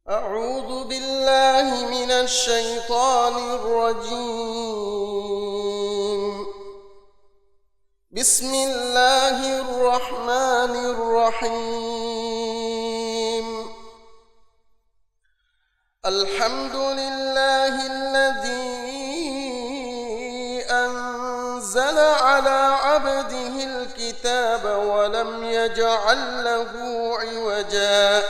أعوذ بالله من الشيطان الرجيم. بسم الله الرحمن الرحيم. الحمد لله الذي أنزل على عبده الكتاب ولم يجعل له عوجا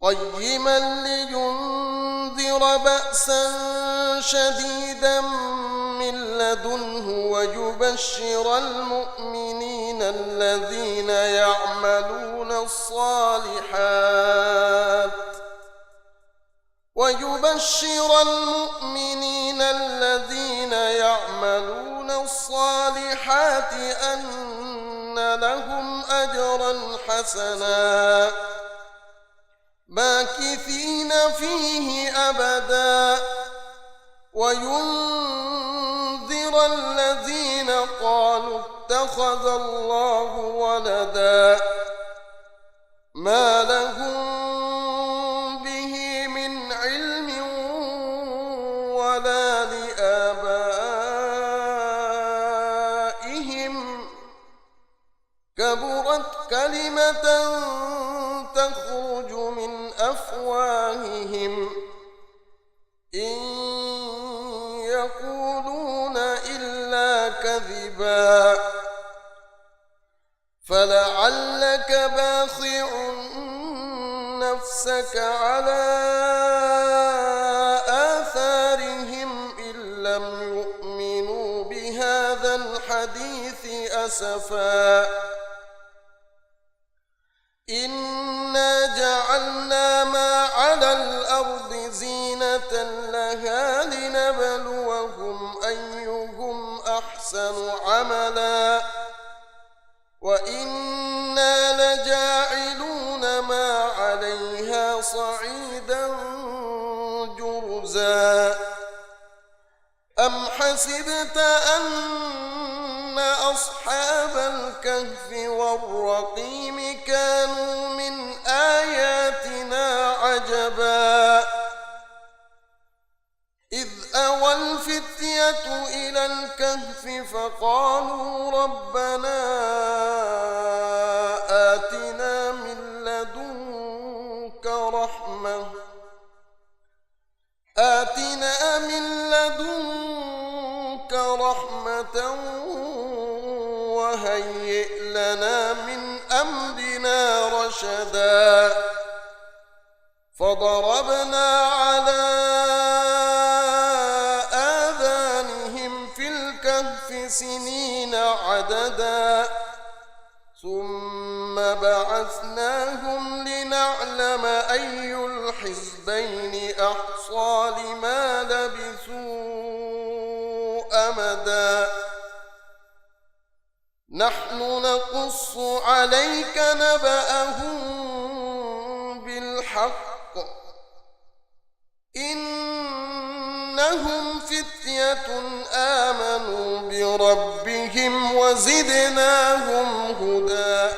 قيما لينذر بأسا شديدا من لدنه ويبشر المؤمنين الذين يعملون الصالحات أن لهم أجرا حسنا ماكثين فيه أبدا وينذر الذين قالوا اتخذ الله ولدا ما لهم به من علم ولا لآبائهم كبرت كلمة تخرج من أفواههم إن يقولون إلا كذبا فلعلك باخع نفسك على آثارهم إن لم يؤمنوا بهذا الحديث أسفا إنا جعلنا ما على الأرض زينة لها لنبلوهم أيهم أحسن عملا وإنا لجاعلون ما عليها صعيدا جرزا أم حسبت أن أصحاب الكهف والرقيم كانوا من آياتنا عجبا إذ أوى الفتية إلى الكهف فقالوا ربنا آتنا من لدنك رحمة وهيئ لنا من أمرنا رشدا فضربنا على آذانهم في الكهف سنين عددا ثم بعثناهم لنعلم أي الحزبين أحصى لما لبثوا أمدا نحن نقص عليك نبأهم بالحق إنهم فتية آمنوا بربهم وزدناهم هدى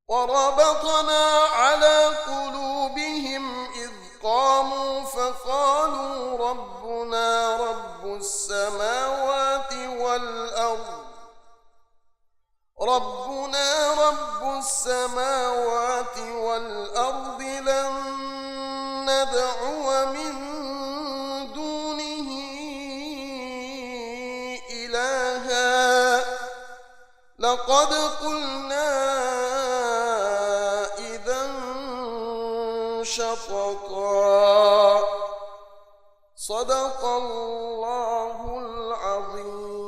وربطنا على قلوبهم إذ قاموا فقالوا ربنا رب السماوات والأرض لن ندعو من دونه إلها لقد قلنا إذا شططا صدق الله العظيم.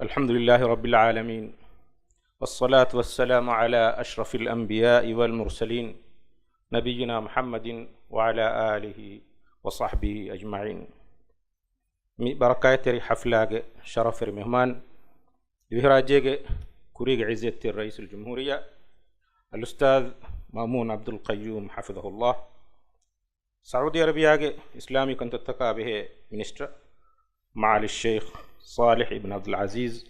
الحمد لله رب العالمين والصلاة والسلام على أشرف الأنبياء والمرسلين نبينا محمد وعلى آله وصحبه أجمعين. mi barakayteri haflage sharaferi mehman وهراجيك كوريج عزة الرئيس الجمهورية الأستاذ مامون عبد القيوم حفظه الله سعودي عربية إسلامي كنت تتقى به منستر معالي الشيخ صالح بن عبد العزيز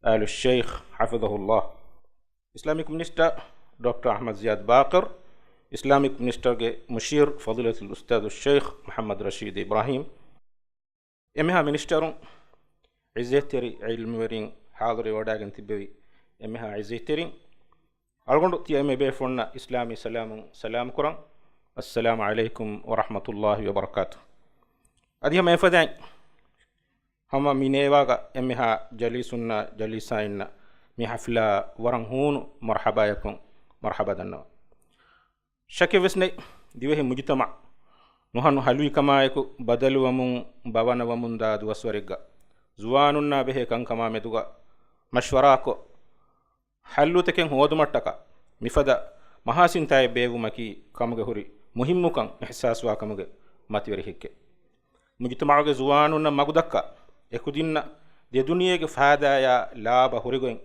آل الشيخ حفظه الله إسلامي منستر دكتور أحمد زياد باقر إسلامي منستر مشير فضيلة الأستاذ الشيخ محمد رشيد إبراهيم إمها منستر عزة علم ورين حاضر وداعن تبوي إمها عزيترين أرغند تيامي بيفرنا إسلامي سلام كرام السلام عليكم ورحمة الله وبركاته أديها ما يفدعين هما مينيواغا إمها جليسنا جليساينا ميحفلا ورنهون مرحبا يكون مرحبا دنا شكي وسني ديوه مجتمع نحن حلوي كما يكو بدل ومن بابانا ومن داد وسوريغا زواننا به كان كما مدوغا مشوراكو حلو تكن هودو مට්ටක මිෆද මහසින්තය බේගුමකි කමග හුරි මුහිම්මුකන් ඉහසාස්වා කමග මතිවරි හික්කේ මුජ්තමාගේ zuwaanunna magudakka ekudinna de duniyege faadaya laaba hurigoen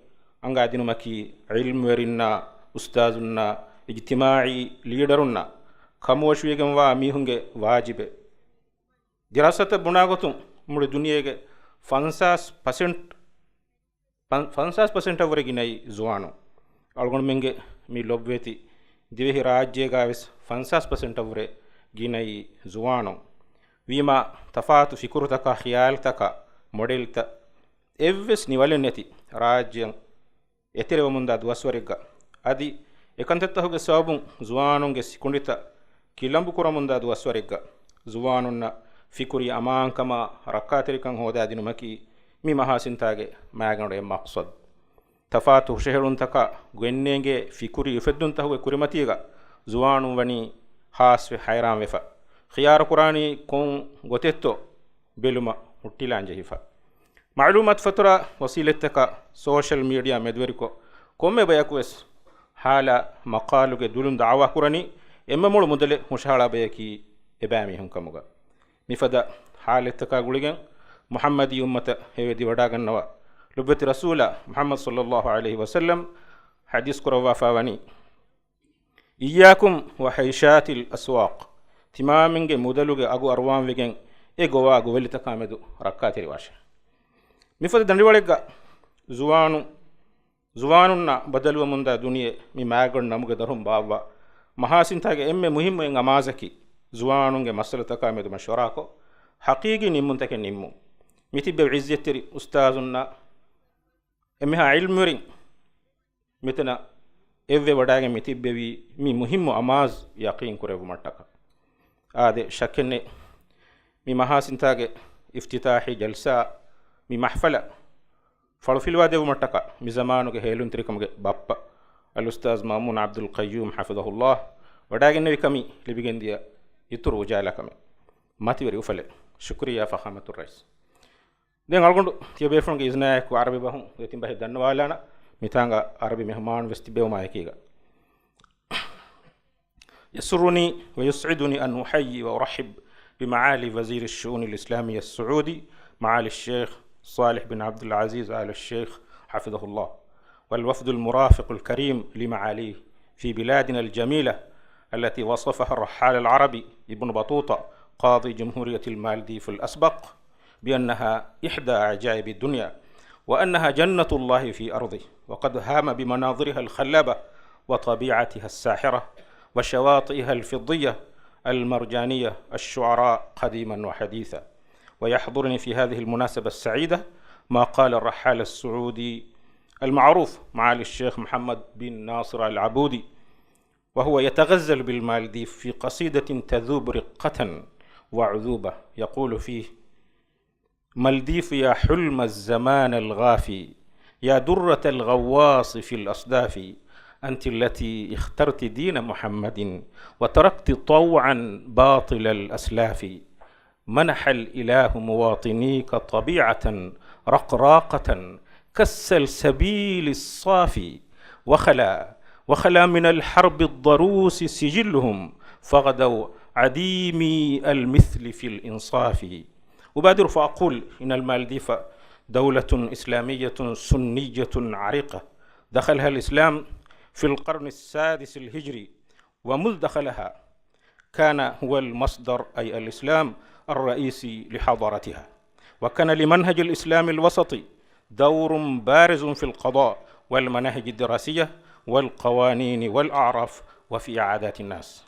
anga dinumaki ilm werinna ustazunna ijtimai leaderunna kamwashwegen wa mihunge wajibe dirasata bunagotun mude duniyege 50% ಅವರೆಗೆ ನೈ ಜುವಾನು ಅಳ್ಗೊಂಡು ಮೆಂಗೆ ಮೀ ಲೊಬ್ವೇತಿ ದಿವೆಹಿ ರಾಜ್ಯಗಾವೆಸ್ 50% ಅವರೆ ಗಿನೈ ಜುವಾನು ವೀಮಾ ತಫಾತು ಫಿಕುರು ತಕ ಖಿಯಾಲ್ ತಕ ಮೊಡೆಲ್ ತ ಎವ್ವೆಸ್ ನಿವಲೆನೆತಿ ರಾಜ್ಯಂ ಎತಿರೆವ ಮುಂದ ದುವಸ್ವರೆಗ್ಗ ಅದಿ ಏಕಂತತ್ತಹುಗೆ ಸಬುಂ ಜುವಾನುಂಗೆ ಸಿಕುಂಡಿತ ಕಿಲಂಬು ಕುರ ಮುಂದ ದುವಸ್ವರೆಗ್ಗ ಜುವಾನುನ್ನ ಫಿಕುರಿ ಅಮಾಂಕಮ ರಕ್ಕಾತರಿಕಂ ಹೋದ ದಿನುಮಕಿ mi mahasintage maaganode maqsad tafatu sheherun taka gwennenge fikuri ufeddun tahuwe kurimatiga zuwanu wani haswe hayran wefa khiyar qurani kon gotetto beluma muttilanje hifa maalumat fatura wasilettaka social media medweriko komme bayakwes hala maqaluge dulun da'wa kurani emmamul mudale mushala bayaki ebami hunkamuga mifada halettaka guligen محمدي أمة هيدي وداغنوا لبت رسول محمد صلى الله عليه وسلم حديث كروا فاوني إياكم وحيشات الأسواق تمامنج مودلوج أجو أروان وجن إجوا أجو ولي تكامدو ركعت رواش مفاد دندوالجا زوانونا بدلوا من دا دنيا ميماغن نموج درهم بابا محاسن تاج مهم إن أمازكي زوانونج مسألة تكامدو مشوراكو حقيقي نمون تك نمو متبع عزيتري أستاذنا إمها علم ورين متنا إذا وداعي متبعي مي مهم أماز يقين كرهو مرتك هذا شكلني مي محاسن تاج افتتاحي جلسة مي محفلة فلو في الوادي ومرتك مي زمانه كهيلون تريكم بابا الأستاذ مامون عبد القيوم حفظه الله وداعي النبي كمي اللي بيجنديا يترو جالكم ما تبري وفله شكرا فخامة الرئيس دين ألقون تيجي فرنك إذنه كو عربي بهم يتم به دنوالانا ميتانغا عربي مهمان وستبيو ما يكيغا يسرني ويسعدني أن أحيي وأرحب بمعالي وزير الشؤون الإسلامية السعودي معالي الشيخ صالح بن عبد العزيز آل الشيخ حفظه الله والوفد المرافق الكريم لمعاليه في بلادنا الجميلة التي وصفها الرحال العربي ابن بطوطة قاضي جمهورية المالديف الأسبق بأنها إحدى عجائب الدنيا وأنها جنة الله في أرضه وقد هام بمناظرها الخلابة وطبيعتها الساحرة وشواطئها الفضية المرجانية الشعراء قديما وحديثا ويحضرني في هذه المناسبة السعيدة ما قال الرحال السعودي المعروف معالي الشيخ محمد بن ناصر العبودي وهو يتغزل بالمالديف في قصيدة تذوب رقة وعذوبة يقول فيه مالديف يا حلم الزمان الغافي يا درة الغواص في الأصداف أنت التي اخترت دين محمد وتركت طوعا باطل الأسلاف منح الإله مواطنيك طبيعة رقراقة كالسلسبيل الصافي وخلا من الحرب الضروس سجلهم فغدوا عديمي المثل في الإنصاف أبادر فأقول إن المالديف دولة إسلامية سنية عريقة دخلها الإسلام في القرن السادس الهجري، ومذ دخلها كان هو المصدر أي الإسلام الرئيسي لحضارتها، وكان لمنهج الإسلام الوسطي دور بارز في القضاء والمناهج الدراسية والقوانين والأعراف وفي عادات الناس.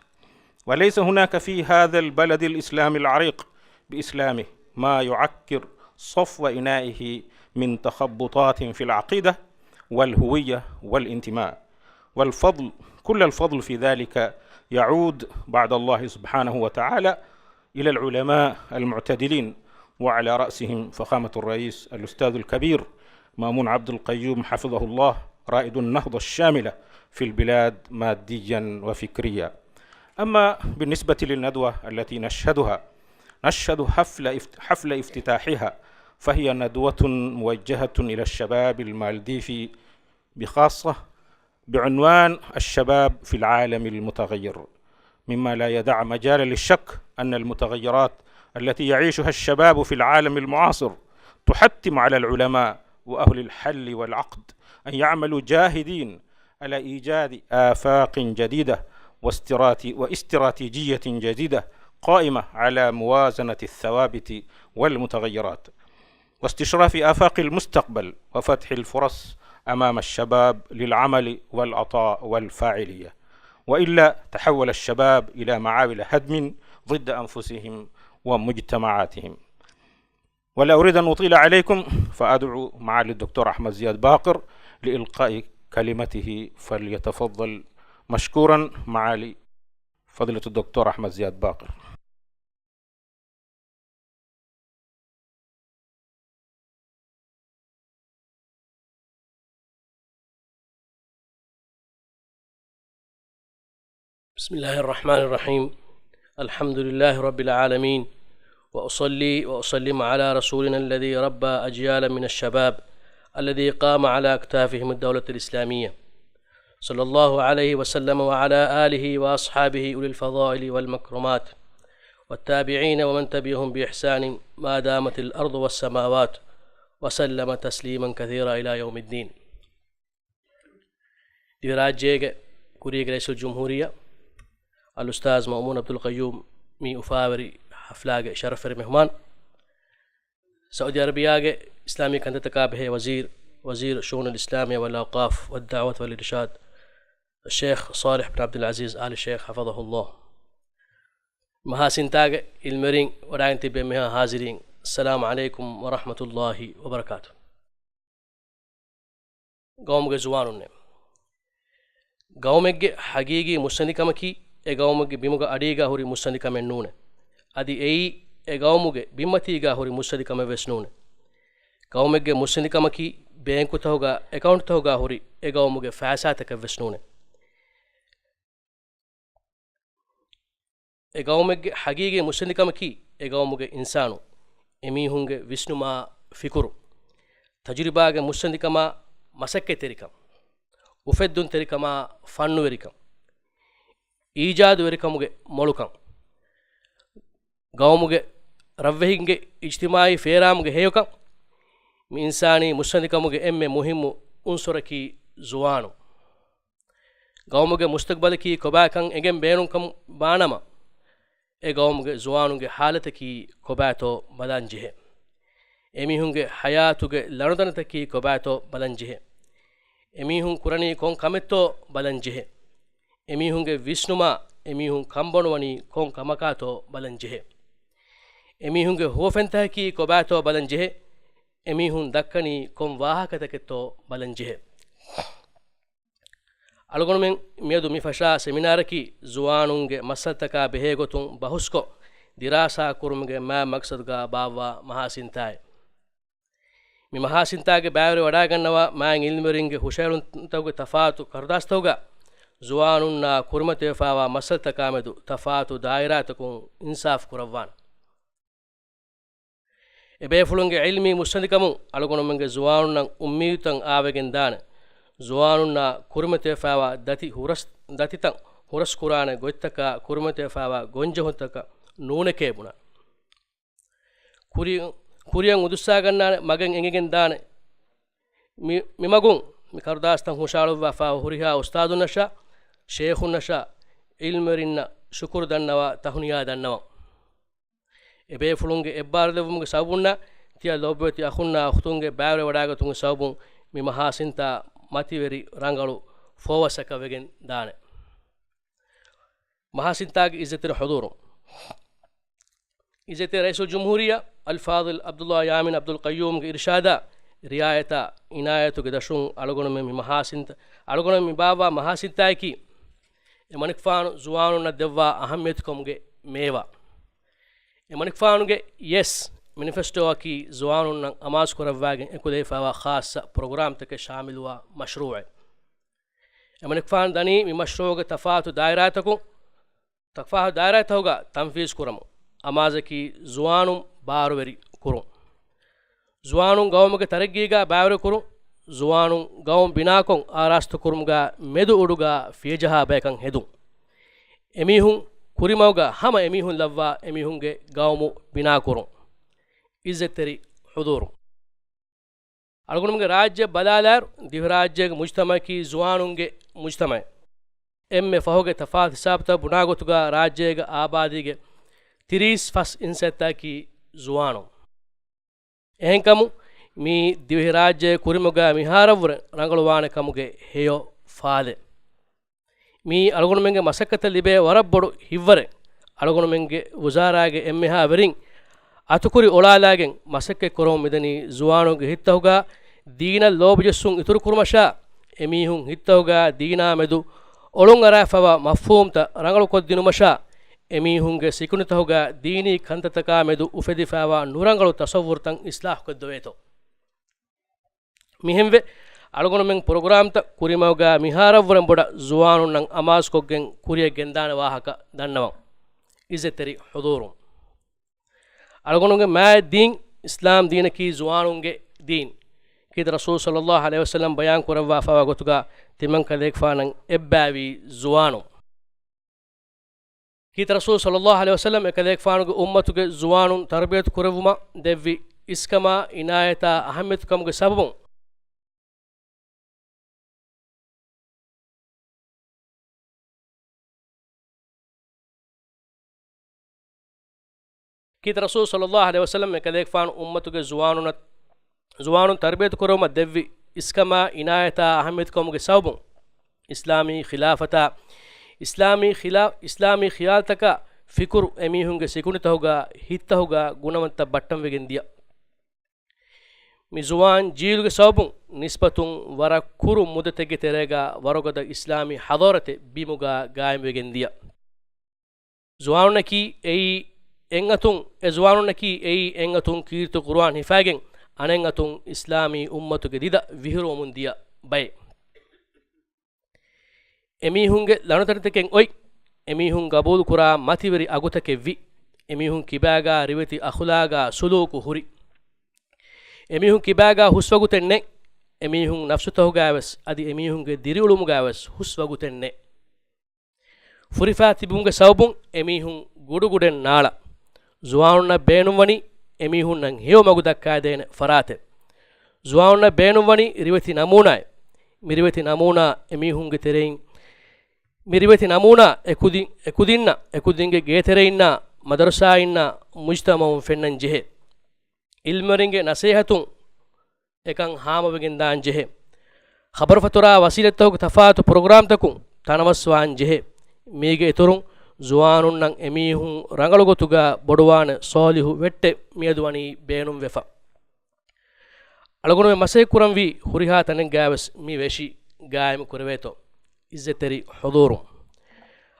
وليس هناك في هذا البلد الإسلامي العريق بإسلامه ما يعكر صفو إنائه من تخبطات في العقيدة والهوية والانتماء، والفضل كل الفضل في ذلك يعود بعد الله سبحانه وتعالى إلى العلماء المعتدلين، وعلى رأسهم فخامة الرئيس الأستاذ الكبير مامون عبد القيوم حفظه الله، رائد النهضة الشاملة في البلاد ماديا وفكريا. أما بالنسبة للندوة التي نشهد حفل افتتاحها، فهي ندوة موجهة إلى الشباب المالديفي بخاصة بعنوان الشباب في العالم المتغير، مما لا يدع مجال للشك أن المتغيرات التي يعيشها الشباب في العالم المعاصر تحتم على العلماء وأهل الحل والعقد أن يعملوا جاهدين على إيجاد آفاق جديدة واستراتيجية جديدة قائمة على موازنة الثوابت والمتغيرات، واستشراف آفاق المستقبل وفتح الفرص أمام الشباب للعمل والعطاء والفاعلية، وإلا تحول الشباب إلى معاول هدم ضد أنفسهم ومجتمعاتهم. ولا أريد أن أطيل عليكم، فأدعو معالي الدكتور أحمد زياد باقر لإلقاء كلمته، فليتفضل مشكورا معالي فضيلة الدكتور أحمد زياد باقر. بسم الله الرحمن الرحيم. الحمد لله رب العالمين، وأصلي وأسلم على رسولنا الذي ربى أجيالا من الشباب الذي قام على أكتافهم الدولة الإسلامية، صلى الله عليه وسلم وعلى آله وأصحابه أولي الفضائل والمكرمات، والتابعين ومن تبعهم بإحسان ما دامت الأرض والسماوات، وسلم تسليما كثيرا إلى يوم الدين. دراجيك كوريك رئيس الجمهورية الأستاذ مامون عبد القيوم مي أفاوري حفلاق شرف مهمان سعودي عربية إسلامي كانت تكابه وزير الشؤون الإسلامية والأوقاف والدعوة والإرشاد الشيخ صالح بن عبد العزيز آل الشيخ حفظه الله. محاسنتاق المرين ودعين تبيمها حاضرين، السلام عليكم ورحمة الله وبركاته. قومك زوانون قومك حقيقي مستندكمكي قومك بيمغا أديغا هوري مستندكمن نون أدي أي قومك بيمتيغا هوري مستندكمن وسنون قومك مستندكمكي بينكو تهوغا أكاونت تهوغا هوري قومك فاساتك وسنون قومك حقيقي مستندكمكي قومك إنسانو إميهونغ وسنما فكرو تجرباغ مستندكما مسكة تريكم وفدون تريكما فنو وريكم إيجاد وريكمغ مولكم قومغ رفهينغ اجتماعي فيرامغ هيوكم مي إنساني مستندكمغ مهم عنصركي زوانو قومغ مستقبلكي كوباكن اگم بينونكم بانما قومغ زوانوغ حالتكي كوباتو بلانجه එමිහුන්ගේ හයාතුගේ ලනුදනතකී කොබෑතෝ බලංජෙහෙ එමිහුන් කුරණී කොන් කමෙත්තෝ බලංජෙහෙ එමිහුන්ගේ විශ්නුමා එමිහුන් කම්බොණවනී කොන් කමකාතෝ බලංජෙහෙ එමිහුන්ගේ හෝෆෙන්තහකී කොබෑතෝ බලංජෙහෙ එමිහුන් දක්කනී කොන් වාහකතකෙත්තෝ බලංජෙහෙ අලගොණුමෙන් මියදු මිෆෂා සෙමිනාරකී ජුවානුන්ගේ මස්සල්තකා බෙහෙගොතුන් බහුස්කො දිරාසා කුරුමගේ මා මක්සද්ගා බාවා මහාසින්තායි mi mahasintaage baawre wada gannawa maan ilmeringe hushailun tawge tafaatu kardaastawga zuwanunna kurmate faawa masal takamedu tafaatu dairatakun insaf kurawwan ebe fulunge ilmi musandikamun algonumenge zuwanunna ummitan aawegen daana zuwanunna kurmate faawa datitan huras kurane goittaka kurmate faawa gonjehotaka nuune kebuna kuriyan udussa gannane magen engegen dane mimagun mi kardastan hushaluwa fa huriha ustadun nasha sheikhun nasha ilmerinna shukur dannawa tahuniya dannawa ebe fulunge ebbar devumge sabunna tiya lobeti akhunna akhtunge bawre wadaga tunge sabun mi mahasinta mativeri rangalu fowasaka wegen dane mahasintaage izzetir huduru izzetir raisul jumhuriya al fadil abdullah yamin abdul qayyum ge irshada riayata inayatu ge dashun alugonu mi mahasinta alugonu mi baba mahasintaiki emanik faanu zuwanu na devwa ahamiyat komge mewa emanik faanu ge yes manifesto aki zuwanu na amas koravwagen ekude fawa khassa program take shamil wa mashru'e emanik faanu dani mi mashru'e tafatu dairataku tafatu dairatahuga tanfiz kuramu amazaki zuwanu barweri kuru zuwanu gawmuge taraggiga bawre kuru zuwanu gawm binakon arastu kurumga medu uduga fijaha bekan hedu emihun kurimawga hama emihun lavwa emihunge gawmu binakuru izzeteri huduru algonumge rajya badalar div rajyege mujtama ki zuwanunge mujtama emme fahoge tafat hisabta bunagotuga rajyege abadige 30 fas insetta ki zuwanu ehenkamu mi div rajye kurimuga miharavure rangaluwane kamuge heyo faade mi algonumenge masakata libe warabbodu hivvare algonumenge wuzarage emmeha verin atukuri olalagen masakke korom medani zuwanuge hittahuga deena lobjessun ituru kurmasha emihun hittahuga deena medu olun arafawa mafhumta rangalu koddinumasha emihunge sikunitahuga deeni kantataka medu ufedifawa nurangalu tasawwurtan islah koddoweto mihemve algonumen program ta kurimawga miharavren boda zuwanun nan amas koggen kuriye gendana wahaka dannawa izzeteri huduru algonunge ma din islam dina ki zuwanunge din kid rasul sallallahu alaihi wasallam bayan kurawa fawa gotuga timan kadek fanan ebbawi zuwanu kid rasul sallallahu alaihi wasallam kadek fanuge ummatuge zuwanun tarbiyat kurawuma devvi iskama inayata ahamiyat kamge sababun kid rasul sallallahu alaihi wasallam kadek fan ummatuge zuwanun tarbiyat kuruma devvi iskama inayata ahamiyat kamge sababun islami khilafata islami khiyaltaka fikur emihunge sikunitahuga hittahuga gunawanta battam wegen dia mi zuwan jiluge sababun nisbatun wara kuru mudatege terega warogada islami hadarate bimuga gaim wegen dia zuwanunaki ei engatun ezwanunaki ei engatun kirtu qur'an hifagen anengatun islami ummatuge dida vihirumun dia bay emihunge lanutarteken oi emihun gabul kura mativeri agutake vi emihun kibaga riveti akhlaga suluku huri emihun kibaga huswagutenne emihun nafsutahugawas adi emihunge diriulumugawas huswagutenne furifatibunge sabun emihun guduguden nala zuwanuna beenumwani emihun nan hew magudakka dene farate zuwanuna beenumwani riveti namuna miriveti namuna emihunge terein miriveti namuna ekudinge getereinna madrasa inna mujtamaun fennan jehe ilmeringe nasihatun ekan hama wegen dan jehe khabar fatura wasilatawge tafatu program takun tanawaswan jehe mege eturun zuwanun nan emihun rangalugotuga boduwane solihu wette mieduwani beenum wefa algonu masay kuramvi huriha tanen gawas mi weshi gaim kurveto izzeteri huduru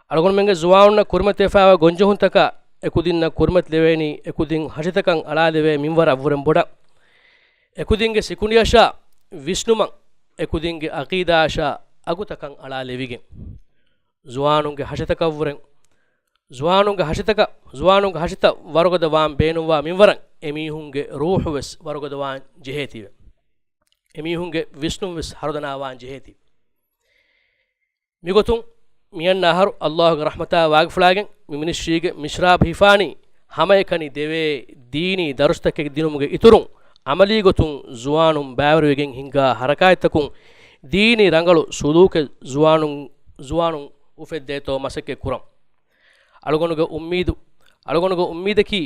algonu menge zuwanun kurmate fawa gonjohun taka ekudinna kurmat leveni ekudin hashitakan ala leve minwara avurem boda ekudinge sikundiyasha visnuman ekudinge aqidasha agutakan ala levige zuwanunge hashitaka avurem zuwanunge hashita warugada wan beenuwa minwaran emihunge ruhu wes warugada wan jehetive emihunge visnum wes harudana wan jeheti migotun miyanna haru Allahu rahmata waagfulagen miminishige mishrab hifani hamayekani deve dini darustake dinumuge iturun amali gotun zuwanum bawrwegen hinga harakaitakun dini rangalu suluke zuwanum ufeddeto masake kuram algonuge ummidaki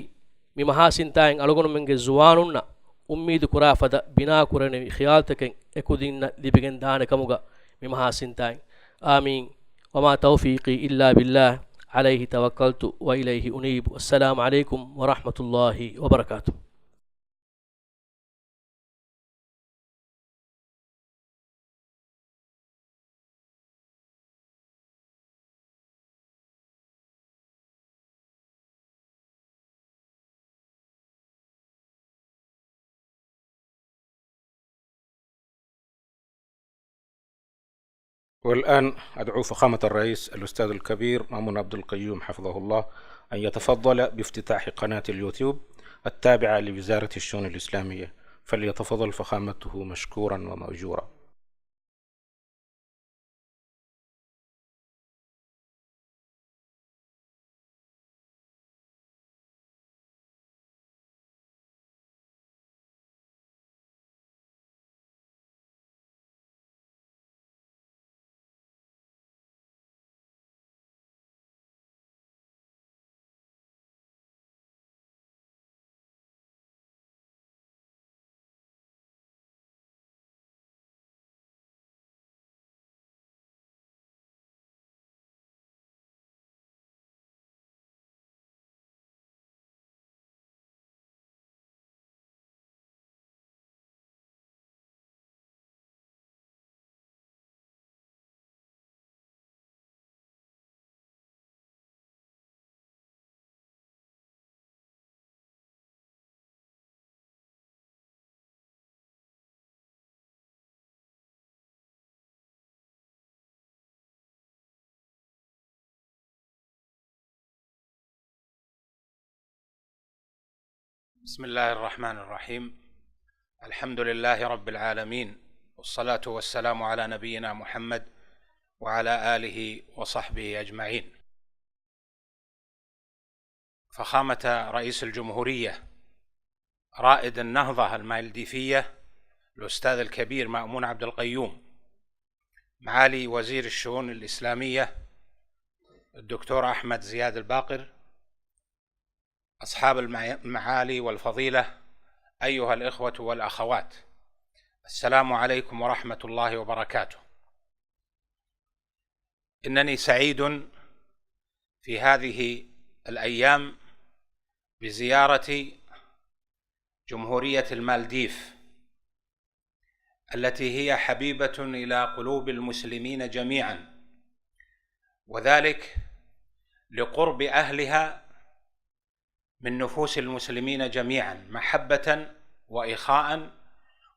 mi mahasintaen algonu menge zuwanunna ummidu kura fada bina kurane khiyaltaken ekudinna libigen dane kamuga mi mahasintaen amin wama tawfiqi illa billah عليه توكلت وإليه أنيب والسلام عليكم ورحمة الله وبركاته. والآن أدعو فخامة الرئيس الأستاذ الكبير مأمون عبد القيوم حفظه الله أن يتفضل بافتتاح قناة اليوتيوب التابعة لوزارة الشؤون الإسلامية، فليتفضل فخامته مشكورا ومأجورا. بسم الله الرحمن الرحيم. الحمد لله رب العالمين، والصلاة والسلام على نبينا محمد وعلى آله وصحبه أجمعين. فخامة رئيس الجمهورية رائد النهضة المالديفية الأستاذ الكبير مأمون عبد القيوم، معالي وزير الشؤون الإسلامية الدكتور أحمد زياد الباقر، أصحاب المعالي والفضيلة، أيها الإخوة والأخوات، السلام عليكم ورحمة الله وبركاته. إنني سعيد في هذه الأيام بزيارة جمهورية المالديف التي هي حبيبة إلى قلوب المسلمين جميعا، وذلك لقرب أهلها من نفوس المسلمين جميعا محبة وإخاء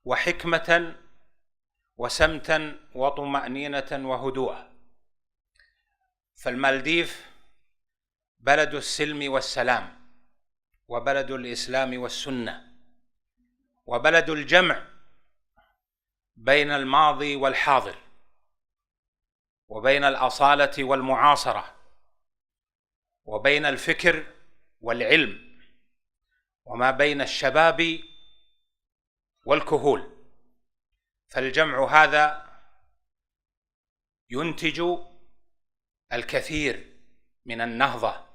وحكمة وسمتا وطمأنينة وهدوء. فالمالديف بلد السلم والسلام، وبلد الإسلام والسنة، وبلد الجمع بين الماضي والحاضر، وبين الأصالة والمعاصرة، وبين الفكر والعلم، وما بين الشباب والكهول. فالجمع هذا ينتج الكثير من النهضة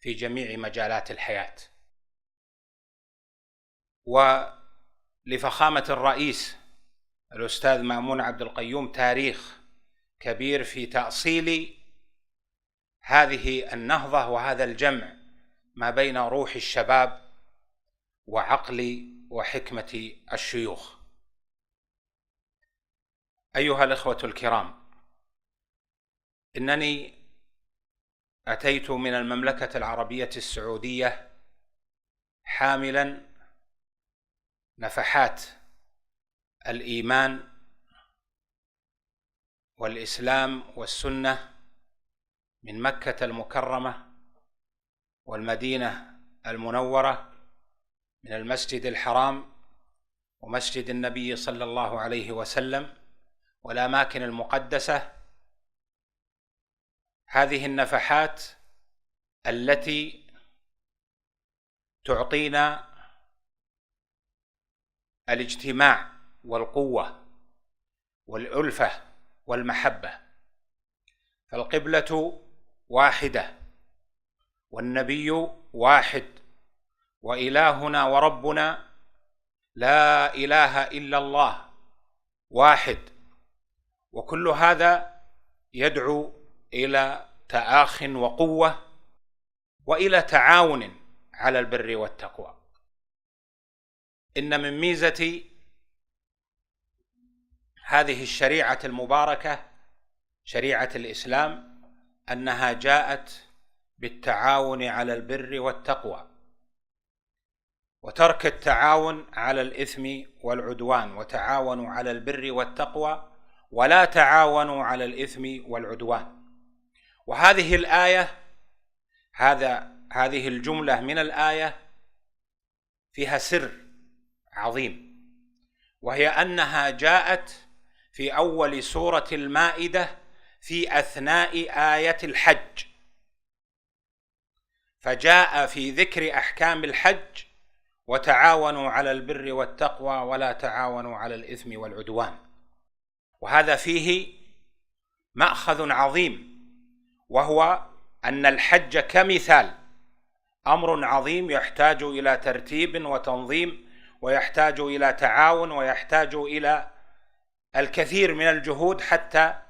في جميع مجالات الحياة. ولفخامة الرئيس الأستاذ مأمون عبد القيوم تاريخ كبير في تأصيل هذه النهضة وهذا الجمع ما بين روح الشباب وعقل وحكمة الشيوخ. أيها الإخوة الكرام، إنني أتيت من المملكة العربية السعودية حاملا نفحات الإيمان والإسلام والسنة من مكة المكرمة والمدينة المنورة، من المسجد الحرام ومسجد النبي صلى الله عليه وسلم والأماكن المقدسة. هذه النفحات التي تعطينا الاجتماع والقوة والألفة والمحبة، فالقبلة واحدة والنبي واحد وإلهنا وربنا لا إله إلا الله واحد، وكل هذا يدعو إلى تآخٍ وقوة وإلى تعاون على البر والتقوى. إن من ميزة هذه الشريعة المباركة شريعة الإسلام أنها جاءت بالتعاون على البر والتقوى، وترك التعاون على الإثم والعدوان، وتعاونوا على البر والتقوى ولا تعاونوا على الإثم والعدوان. وهذه الآية هذه الجملة من الآية فيها سر عظيم، وهي أنها جاءت في أول سورة المائدة في أثناء آية الحج، فجاء في ذكر أحكام الحج وتعاونوا على البر والتقوى ولا تعاونوا على الإثم والعدوان. وهذا فيه مأخذ عظيم، وهو أن الحج كمثال أمر عظيم يحتاج إلى ترتيب وتنظيم، ويحتاج إلى تعاون، ويحتاج إلى الكثير من الجهود حتى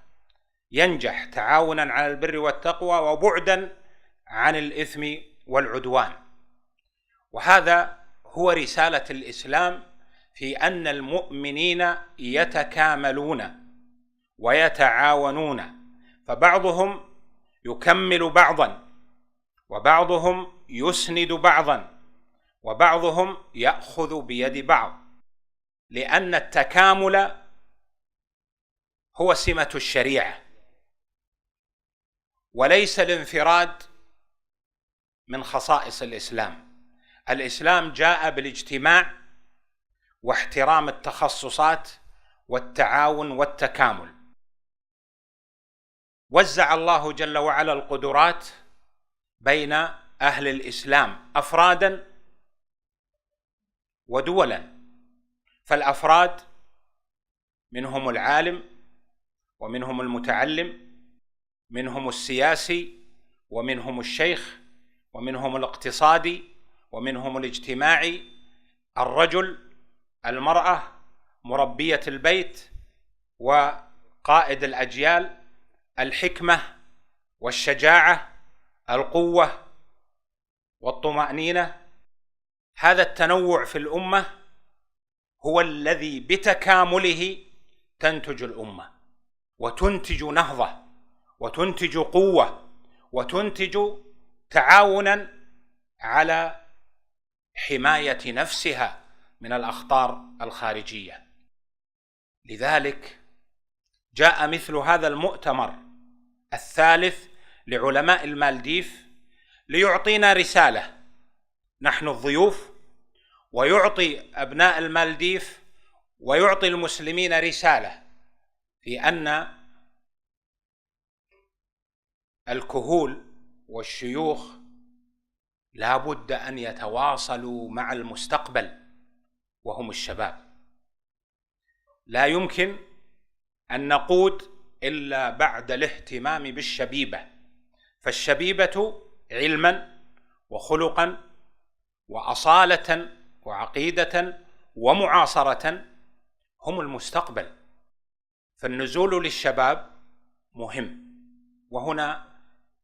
ينجح، تعاونا على البر والتقوى وبعدا عن الإثم والعدوان. وهذا هو رسالة الإسلام في أن المؤمنين يتكاملون ويتعاونون، فبعضهم يكمل بعضا، وبعضهم يسند بعضا، وبعضهم يأخذ بيد بعض، لأن التكامل هو سمة الشريعة، وليس الانفراد من خصائص الإسلام. الإسلام جاء بالاجتماع واحترام التخصصات والتعاون والتكامل. وزع الله جل وعلا القدرات بين أهل الإسلام أفرادا ودولا، فالأفراد منهم العالم ومنهم المتعلم، منهم السياسي ومنهم الشيخ ومنهم الاقتصادي ومنهم الاجتماعي، الرجل، المرأة، مربية البيت وقائد الأجيال، الحكمة والشجاعة، القوة والطمأنينة. هذا التنوع في الأمة هو الذي بتكامله تنتج الأمة، وتنتج نهضة، وتنتج قوة، وتنتج تعاونا على حماية نفسها من الأخطار الخارجية. لذلك جاء مثل هذا المؤتمر الثالث لعلماء المالديف ليعطينا رسالة، نحن الضيوف، ويعطي أبناء المالديف ويعطي المسلمين رسالة في أن الكهول والشيوخ لا بد أن يتواصلوا مع المستقبل وهم الشباب. لا يمكن أن نقود إلا بعد الاهتمام بالشبيبة، فالشبيبة علما وخلقا وأصالة وعقيدة ومعاصرة هم المستقبل، فالنزول للشباب مهم. وهنا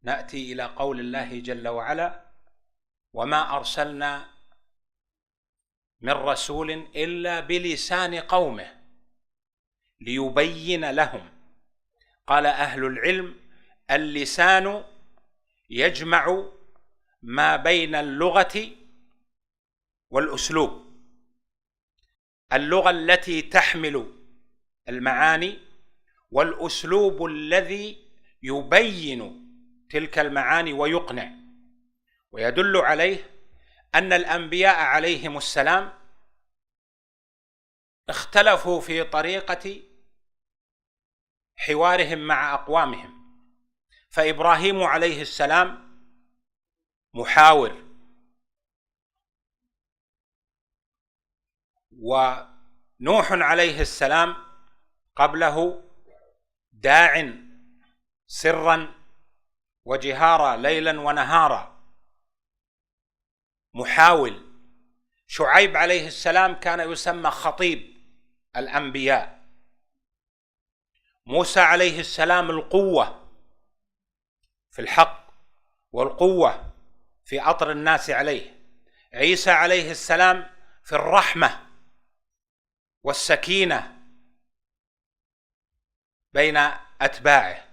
نأتي إلى قول الله جل وعلا: وما أرسلنا من رسول إلا بلسان قومه ليبين لهم. قال أهل العلم: اللسان يجمع ما بين اللغة والأسلوب، اللغة التي تحمل المعاني، والأسلوب الذي يبين تلك المعاني ويقنع. ويدل عليه أن الأنبياء عليهم السلام اختلفوا في طريقة حوارهم مع أقوامهم، فإبراهيم عليه السلام محاور، ونوح عليه السلام قبله داع سرا وجهارا ليلا ونهارا محاول. شعيب عليه السلام كان يسمى خطيب الأنبياء. موسى عليه السلام القوة في الحق والقوة في عطر الناس عليه. عيسى عليه السلام في الرحمة والسكينة بين أتباعه.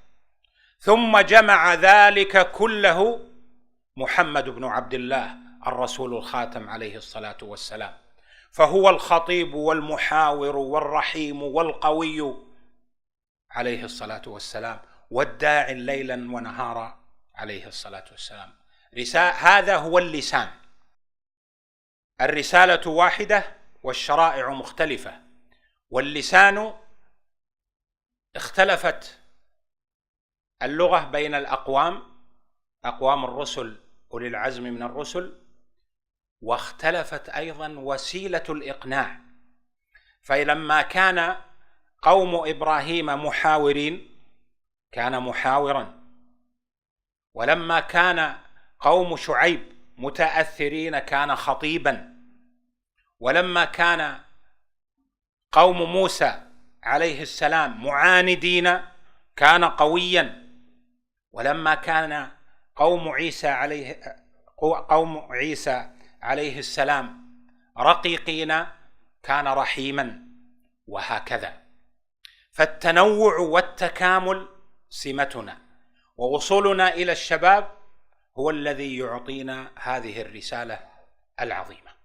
ثم جمع ذلك كله محمد بن عبد الله الرسول الخاتم عليه الصلاة والسلام، فهو الخطيب والمحاور والرحيم والقوي عليه الصلاة والسلام، والداعي ليلا ونهارا عليه الصلاة والسلام. هذا هو اللسان. الرسالة واحدة والشرائع مختلفة، واللسان اختلفت اللغة بين الأقوام، أقوام الرسل أولي العزم من الرسل، واختلفت أيضا وسيلة الإقناع. فلما كان قوم إبراهيم محاورين كان محاورا، ولما كان قوم شعيب متأثرين كان خطيبا، ولما كان قوم موسى عليه السلام معاندين كان قويا، ولما كان قوم عيسى عليه السلام رقيقين كان رحيما، وهكذا. فالتنوع والتكامل سمتنا، ووصولنا إلى الشباب هو الذي يعطينا هذه الرسالة العظيمة.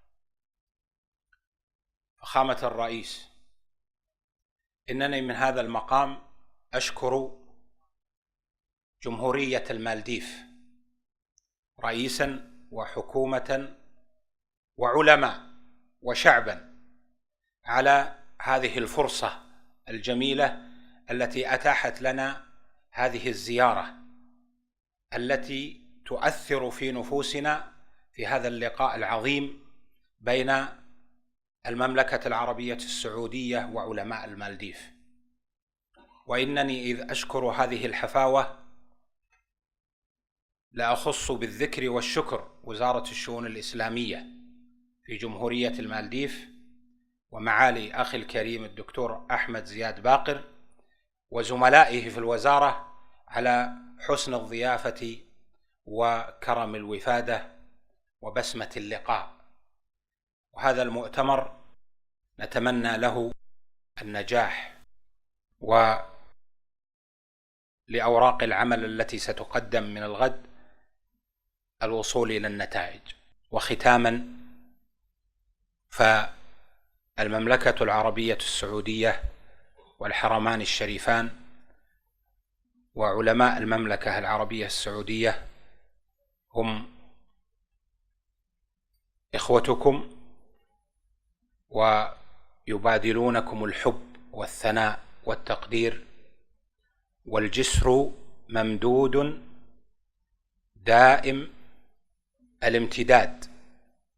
فخامة الرئيس، إنني من هذا المقام أشكر جمهورية المالديف رئيسا وحكومة وعلماء وشعبا على هذه الفرصة الجميلة التي أتاحت لنا هذه الزيارة التي تؤثر في نفوسنا في هذا اللقاء العظيم بين المملكة العربية السعودية وعلماء المالديف. وإنني إذ أشكر هذه الحفاوة لأخص بالذكر والشكر وزارة الشؤون الإسلامية في جمهورية المالديف، ومعالي أخي الكريم الدكتور أحمد زياد باقر وزملائه في الوزارة على حسن الضيافة وكرم الوفادة وبسمة اللقاء. وهذا المؤتمر نتمنى له النجاح، ولأوراق العمل التي ستقدم من الغد الوصول إلى النتائج. وختاما، فالمملكة العربية السعودية والحرمان الشريفان وعلماء المملكة العربية السعودية هم إخوتكم، ويبادلونكم الحب والثناء والتقدير، والجسر ممدود دائم الامتداد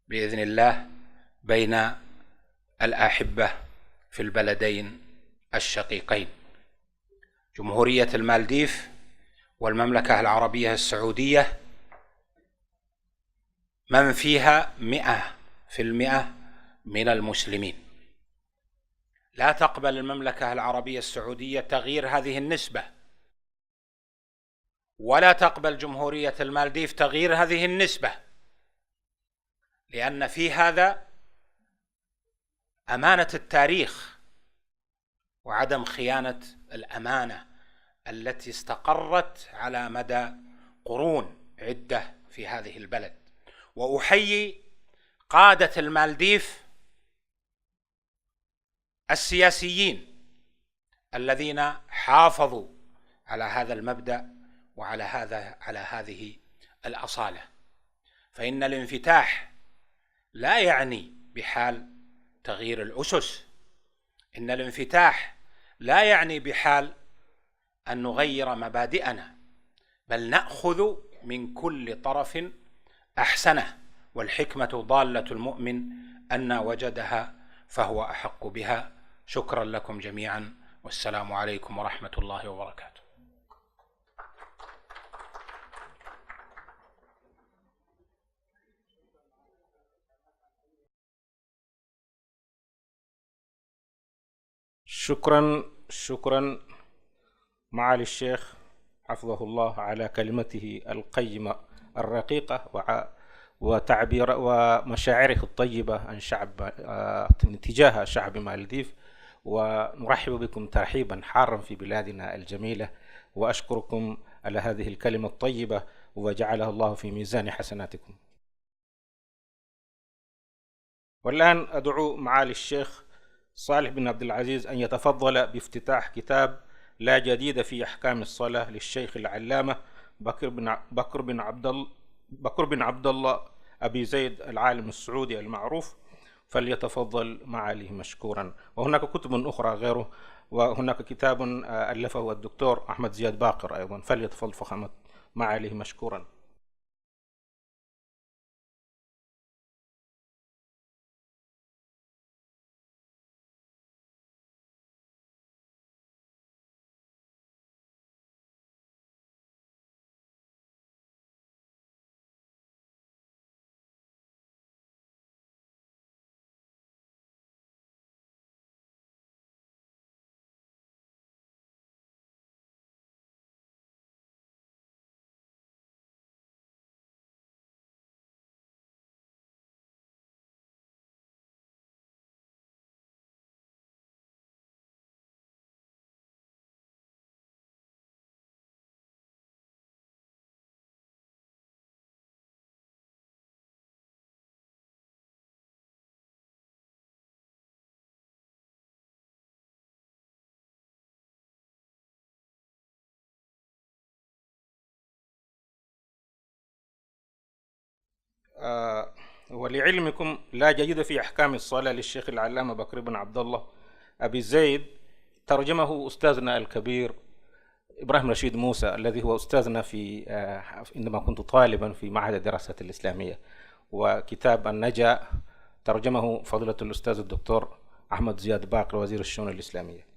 بإذن الله بين الأحبة في البلدين الشقيقين جمهورية المالديف والمملكة العربية السعودية، من فيها 100% من المسلمين. لا تقبل المملكة العربية السعودية تغيير هذه النسبة، ولا تقبل جمهورية المالديف تغيير هذه النسبة، لأن في هذا أمانة التاريخ وعدم خيانة الأمانة التي استقرت على مدى قرون عدة في هذه البلد. وأحيي قادة المالديف السياسيين الذين حافظوا على هذا المبدأ وعلى هذه الأصالة. فإن الانفتاح لا يعني بحال تغيير الأسس، إن الانفتاح لا يعني بحال أن نغير مبادئنا، بل نأخذ من كل طرف أحسنه، والحكمة ضالة المؤمن أن وجدها فهو أحق بها. شكرا لكم جميعا، والسلام عليكم ورحمة الله وبركاته. شكرا معالي الشيخ حفظه الله على كلمته القيمة الرقيقة وتعبير ومشاعره الطيبة عن شعب تجاه شعب مالديف، ونرحب بكم ترحيبا حارا في بلادنا الجميلة، وأشكركم على هذه الكلمة الطيبة وجعلها الله في ميزان حسناتكم. والآن أدعو معالي الشيخ صالح بن عبد العزيز أن يتفضل بافتتاح كتاب لا جديد في أحكام الصلاة للشيخ العلامة بكر بن عبد الله أبي زيد العالم السعودي المعروف، فليتفضل معاليه مشكورا. وهناك كتب أخرى غيره، وهناك كتاب ألفه الدكتور أحمد زياد باقر أيضا، فليتفضل فخامة معاليه مشكورا. ولعلمكم لا جديد في أحكام الصلاة للشيخ العلامة بكر بن عبد الله أبي زيد ترجمه أستاذنا الكبير إبراهيم رشيد موسى، الذي هو أستاذنا في عندما كنت طالبا في معهد الدراسات الإسلامية. وكتاب النجا ترجمه فضيلة الأستاذ الدكتور أحمد زياد باقر وزير الشؤون الإسلامية.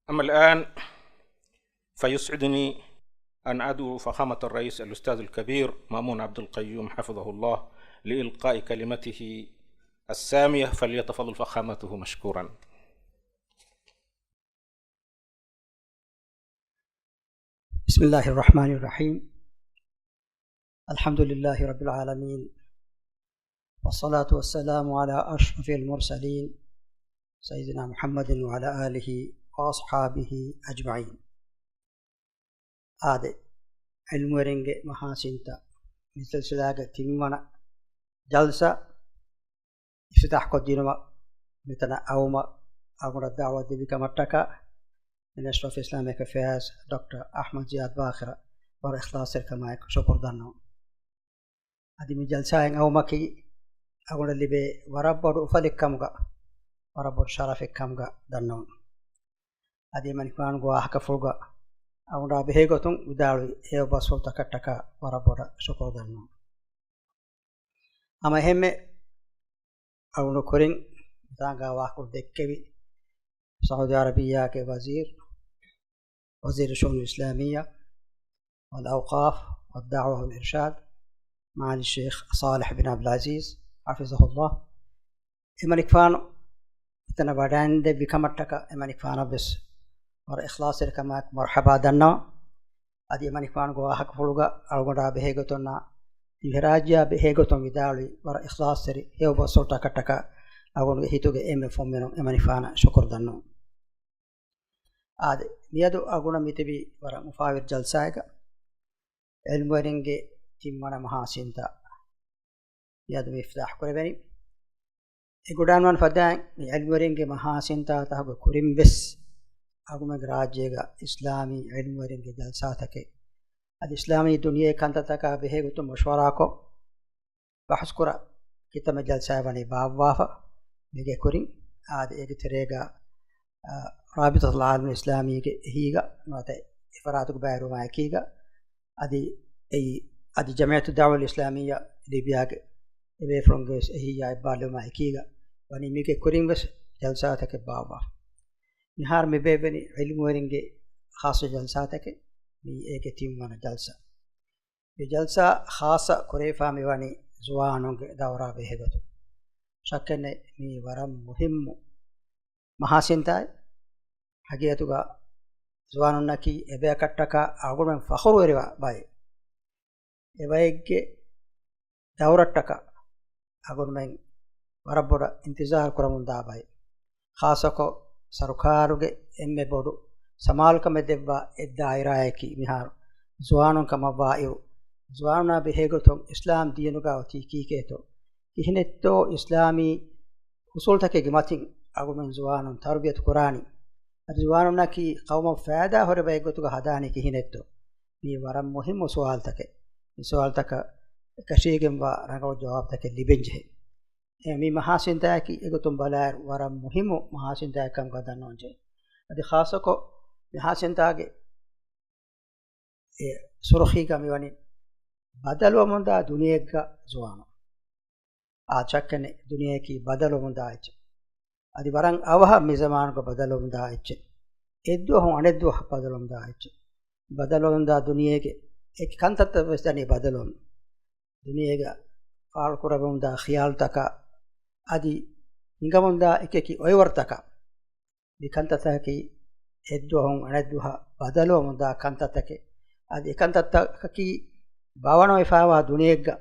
أما الآن فيسعدني أن أدعو فخامة الرئيس الأستاذ الكبير مأمون عبد القيوم حفظه الله لإلقاء كلمته السامية، فليتفضل فخامته مشكورا. بسم الله الرحمن الرحيم. الحمد لله رب العالمين، والصلاة والسلام على أشرف المرسلين سيدنا محمد وعلى آله وأصحابه أجمعين. آده علمورنج محاسنتا مثل سلاجة تيمانا جلسة افتتاح قدينما مثل أوما أمر الدعوة دي بكمتك من أشرف إسلامك فياس دكتور أحمد زياد باخر والإخلاص الكمايك شكر دانو. هذه من جلسة أوما كي أقول اللي بي وربور أفلك كمغا وربور شرفك كمغا دانو. هذه من كان قواه كفوغا أولا بهيغتون وداري هيو باسول تكتكا وربورا شكر دانو. أما هم أولا كورين تانغا واقور دكبي سعودية عربية के وزير الشؤون الإسلامية والأوقاف والدعوة والإرشاد معالي الشيخ صالح بن عبد العزيز حفظه الله. إمانك فانو تنبادان دي بكمتك إمانك فانو بس والإخلاص الكماك مرحبا دنا. أدي إمانك فانو قواحك فلوغا ألغدا بهيغتونا تيهراجيا بهيغتون بدالي والإخلاص هيو بسولتا كتك أقول هيتوغي إيمي فومينو إمانك فانا شكر دنو. آده ميادو أقول ميتبي ورا مفاوير جلسايك علم ورنجي تيمانا محاسنتا ميادو مفتاح كورباني إقودان وان فدان علم ورنجي محاسنتا تهب كوريم بس أقول مقراجيغا إسلامي علم ورنجي جلساتك الإسلامي دنيا كانت تكا بهيغتو مشوراكو بحث كورا كتما جلسايباني باب وافا ميجي كوريم آده إيجي تريغا رابطة العالم الإسلامي هيغا نوتا إفراتك بايرو مايكيغا أدي جمعية الدعوة الإسلامية ليبيا ebe fronges ehiya ibaluma ikiga wani mike kuringas jalsaatake baaba nihar me bebeni ilmu weringe khasa jalsaatake mi eke timmana jalsa be jalsa khasa kurefa me wani zuwanonge dawra be hegato shakkene mi waram muhimmu mahasintay hagiyatuga zuwanonnaki ebe kattaka agumen fakhru weriwa bay ebayge dawrattaka agumen warabboda intizar kuramunda bay khasako sarukaruge emme bodu samalkame debba edda irayaki mihar zuwanon kama bairu zuwana behegoton islam dienuga oti kiketo kihinetto islami usultake gimatin agumen zuwanon tarbiyat qurani ad zuwanon naki qawma faada hore behegotuga hadani kihinetto mi waram muhimmu sual take mi sual taka kashigem wa ragaw jawab take libenje mi mahasintaki egotum balar waram muhimmu mahasintaki gadanonje adi khasako mahasintage surukhiga miwani badalwamunda duniyega zuwana achakkane duniyaki badalwamunda aiche adi waran avaha mi zamanuga badalwamunda aiche eddu hon aneddu badalwamunda aiche badalwamunda duniyege ek kantatta westani badalwam duniyega faal kurabumunda khiyal taka adi ingamunda ekeki oywartaka di kantataki eddu hon aneddu badalwamunda kantatake adi kantataki bawano ifawa duniyega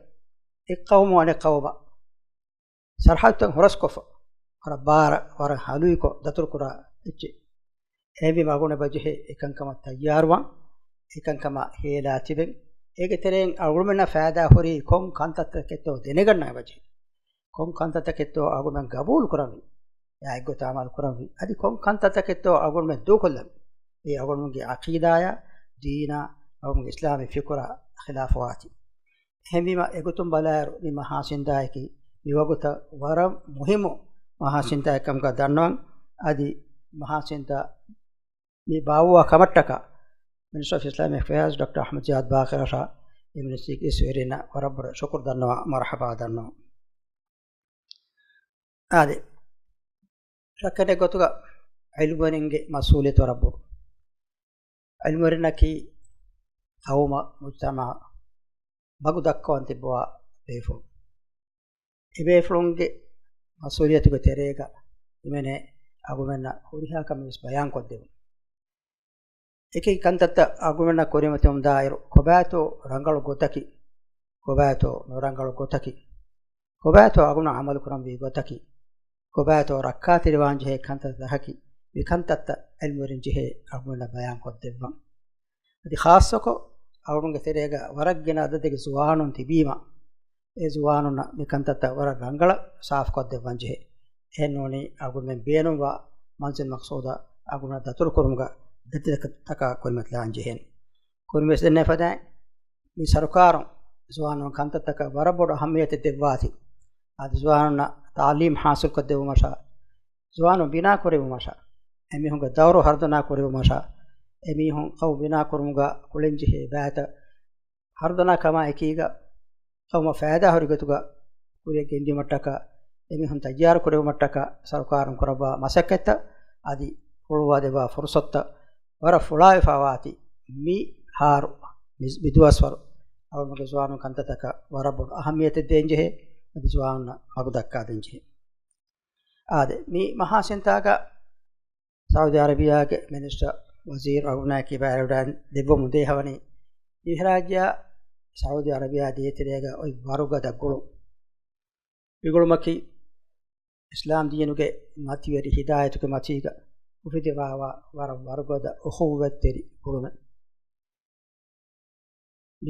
iqawmu ane qawba sarhatan horoskofa rabara wara haluiko datur kura ichi ebi maguna bajehe ekankama tayyarwan ekankama helatiben ege tereng agulmena faada hori kon kantataketto deneganna baje kon kantataketto agulmen gabul kurami ya igota amal kurami adi kon kantataketto agulmen dukollam e agulmengi aqidaya dina agulmen islami fikra khilafawati hemima egotum balayru mi mahasindayki mi wagota waram muhimu mahasindayakam ga dannon adi mahasinda mi bawa kamattaka Minister of Islamic Affairs Dr. Ahmed Ziad Baqir Asha Imnisik Iswerina warabbara shukur danno marhaba danno adi shakkane gotuga ilmuninge masuliyat warabbu ilmurinaki qawma mujtama bagu dakkawanti boa beeful ibeefulunge masuliyatuga terega imene agumenna huriha kamis bayan koddevu eke kantatta agumenna korimatum dairu kobato rangalu gotaki kobato no rangalu gotaki kobato aguna amal kuram bi gotaki kobato rakkati riwanje kantatta haki bi kantatta ilmurin jehe agumenna bayan koddevu adi khassako awunge terega waraggena adadege zuwanun tibima e zuwanuna mikantata wara rangala saaf kodde wanje enoni agumen beenuwa mansen maqsuda aguna datur kurumga taka kolmatla anje hen kurmes denne fada mi sarkaron zuwanun kantata ka warabodo ahamiyete devati ad zuwanuna taalim hasil kodde masha zuwanun bina kore masha emi hunga dawro hardana kore masha emi hon qaw bina kurumga kulenje baata hardana kama ekiga qawma faada horigatuga kuriye gendi mattaka emi hon tayyar kore mattaka sarkarum koraba masakata adi fulwa deba fursatta wara fulai fawati mi haru bidwaswar awal mage zuwanu kantataka warabu ahamiyete denje adi zuwana magudakka denje ade mi mahasintaga Saudi Arabia ke minister wazir aguna ki bayrudan debbo mude hawani ihraja Saudi Arabia deetirega oy waruga daggulu igulu maki islam dienuge matiweri hidayatuke matiga ufide wawa waruga da ukhuwatteri gulume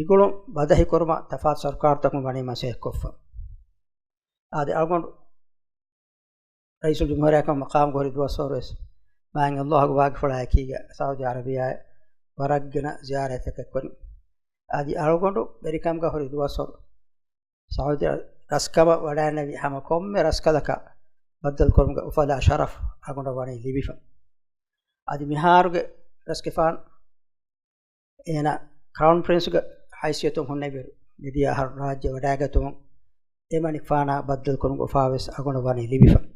igulu badahi korma tafat sarkar takum bani masih koffa ade algon raisul jumhuriya ka maqam gori dua sores maang Allah wag falakiga Saudi Arabia waragna ziyarataka kon adi algondo berikam ga hori dua sor Saudi raskaba wadana bi hama komme raskalaka badal kormga ufala sharaf agondo wani libifa adi miharuge raskefan ena crown prince ga haysiyatum honne beru nidiya har rajya wadaga tum إيمانك فانا بدل كون قفاوس أقول باني لبيفا